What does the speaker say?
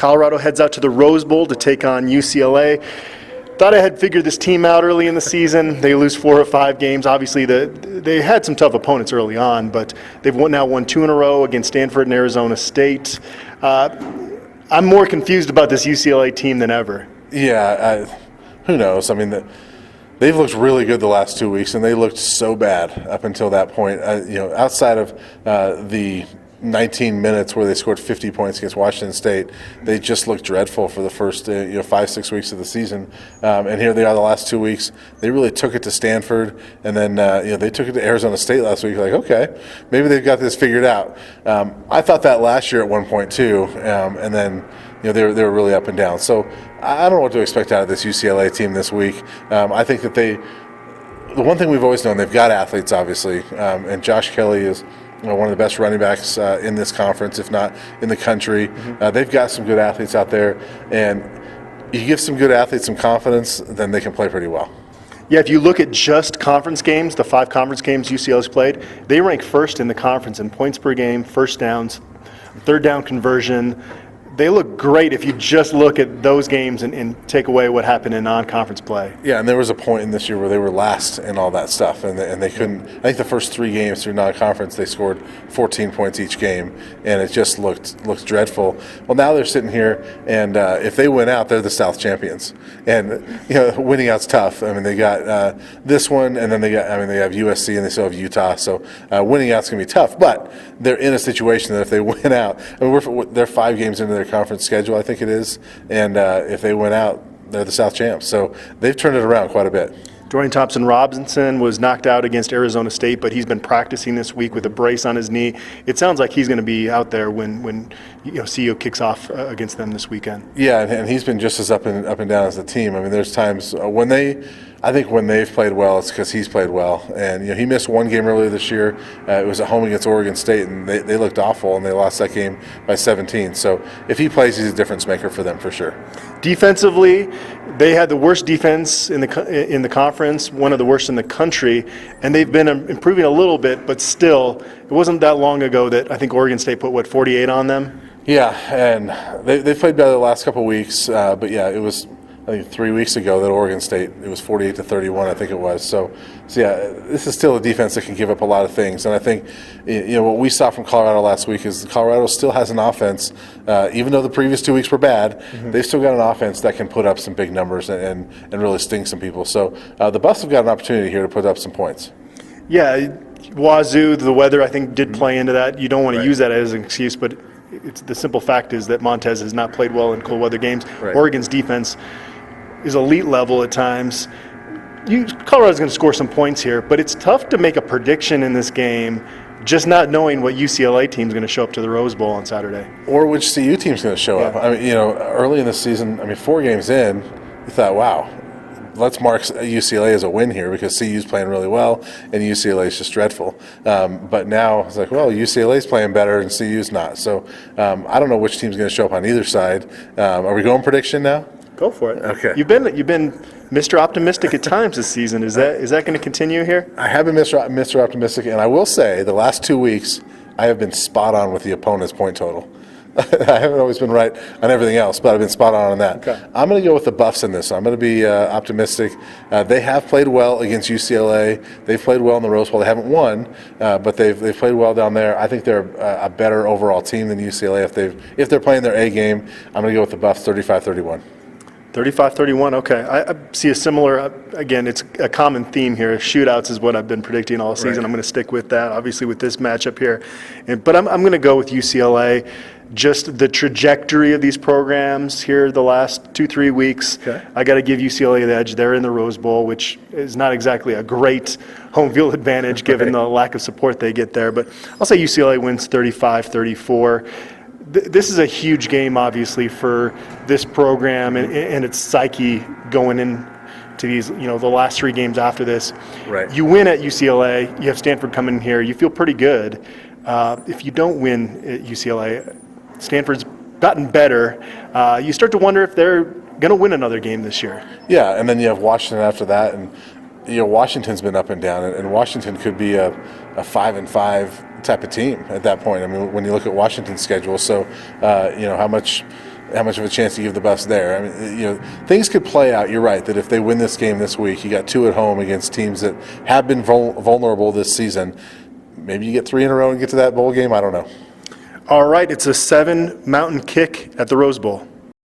Colorado heads out to the Rose Bowl to take on UCLA. Thought I had figured this team out early in the season. They lose 4 or 5 games. Obviously, they had some tough opponents early on, but they've now won 2 in a row against Stanford and Arizona State. I'm more confused about this UCLA team than ever. Yeah, who knows? I mean, they've looked really good the last 2 weeks, and they looked so bad up until that point. Outside of the 19 minutes where they scored 50 points against Washington State, they just looked dreadful for the first 5-6 weeks of the season. And here they are the last 2 weeks. They really took it to Stanford, and then they took it to Arizona State last week. Like, okay, maybe they've got this figured out. I thought that last year at one point too, and then they were really up and down. So I don't know what to expect out of this UCLA team this week. I think that the one thing we've always known, they've got athletes, obviously, and Josh Kelly is one of the best running backs in this conference, if not in the country. Mm-hmm. They've got some good athletes out there, and you give some good athletes some confidence, then they can play pretty well. Yeah, if you look at just conference games, the 5 conference games UCLA's played, they rank first in the conference in points per game, first downs, third down conversion. They look great if you just look at those games and take away what happened in non-conference play. Yeah, and there was a point in this year where they were last in all that stuff, and they couldn't. I think the first 3 games through non-conference, they scored 14 points each game, and it just looked dreadful. Well, now they're sitting here, and if they win out, they're the South champions, and winning out's tough. I mean, they got this one, and then they have USC, and they still have Utah, so winning out's gonna be tough. But they're in a situation that if they win out, I mean, they're 5 games into their conference schedule, I think it is, and if they win out, they're the South champs. So they've turned it around quite a bit. Dorian Thompson-Robinson was knocked out against Arizona State, but he's been practicing this week with a brace on his knee. It sounds like he's going to be out there when CU kicks off against them this weekend. Yeah, and he's been just as up and down as the team. I mean, there's times when they've played well, it's because he's played well. And he missed 1 game earlier this year. It was at home against Oregon State, and they looked awful, and they lost that game by 17. So if he plays, he's a difference maker for them for sure. Defensively, they had the worst defense in the conference, one of the worst in the country, and they've been improving a little bit, but still, it wasn't that long ago that I think Oregon State put 48 on them. Yeah, and they played better the last couple of weeks, but yeah, it was, I think, 3 weeks ago that Oregon State, it was 48-31, I think it was. So yeah, this is still a defense that can give up a lot of things. And I think, what we saw from Colorado last week is Colorado still has an offense, even though the previous 2 weeks were bad, mm-hmm. They've still got an offense that can put up some big numbers and really sting some people. So the Buffs have got an opportunity here to put up some points. Yeah, Wazoo, the weather, I think, did play into that. You don't want to use that as an excuse, but the simple fact is that Montez has not played well in cold weather games. Right. Oregon's defense is elite level at times. Colorado's going to score some points here, but it's tough to make a prediction in this game just not knowing what UCLA team's going to show up to the Rose Bowl on Saturday. Or which CU team's going to show up. I mean, early in the season, 4 games in, you thought, wow, let's mark UCLA as a win here because CU's playing really well and UCLA's just dreadful. But now it's like, well, UCLA's playing better and CU's not. So I don't know which team's going to show up on either side. Are we going prediction now? Go for it. Okay. You've been Mr. Optimistic at times this season. Is that going to continue here? I have been Mr. Optimistic, and I will say the last 2 weeks I have been spot on with the opponent's point total. I haven't always been right on everything else, but I've been spot on that. Okay. I'm going to go with the Buffs in this. I'm going to be optimistic. They have played well against UCLA. They've played well in the Rose Bowl. They haven't won, but they've played well down there. I think they're a better overall team than UCLA if they're playing their A game. I'm going to go with the Buffs 35-31. 35-31, okay. I see a similar, again, it's a common theme here. Shootouts is what I've been predicting all season. Right. I'm going to stick with that, obviously, with this matchup here. But I'm going to go with UCLA. Just the trajectory of these programs here the last 2-3 weeks, okay. I got to give UCLA the edge. They're in the Rose Bowl, which is not exactly a great home field advantage given the lack of support they get there. But I'll say UCLA wins 35-34. This is a huge game, obviously, for this program and its psyche going into these, the last 3 games after this. Right. You win at UCLA, you have Stanford coming here, you feel pretty good. If you don't win at UCLA, Stanford's gotten better. You start to wonder if they're going to win another game this year. Yeah, and then you have Washington after that, and Washington's been up and down, and Washington could be a 5-5 type of team at that point. I mean, when you look at Washington's schedule, so how much how much of a chance do you give the Buffs there? I mean, things could play out. You're right that if they win this game this week, you got 2 at home against teams that have been vulnerable this season. Maybe you get 3 in a row and get to that bowl game. I don't know. All right, it's a 7 mountain kick at the Rose Bowl.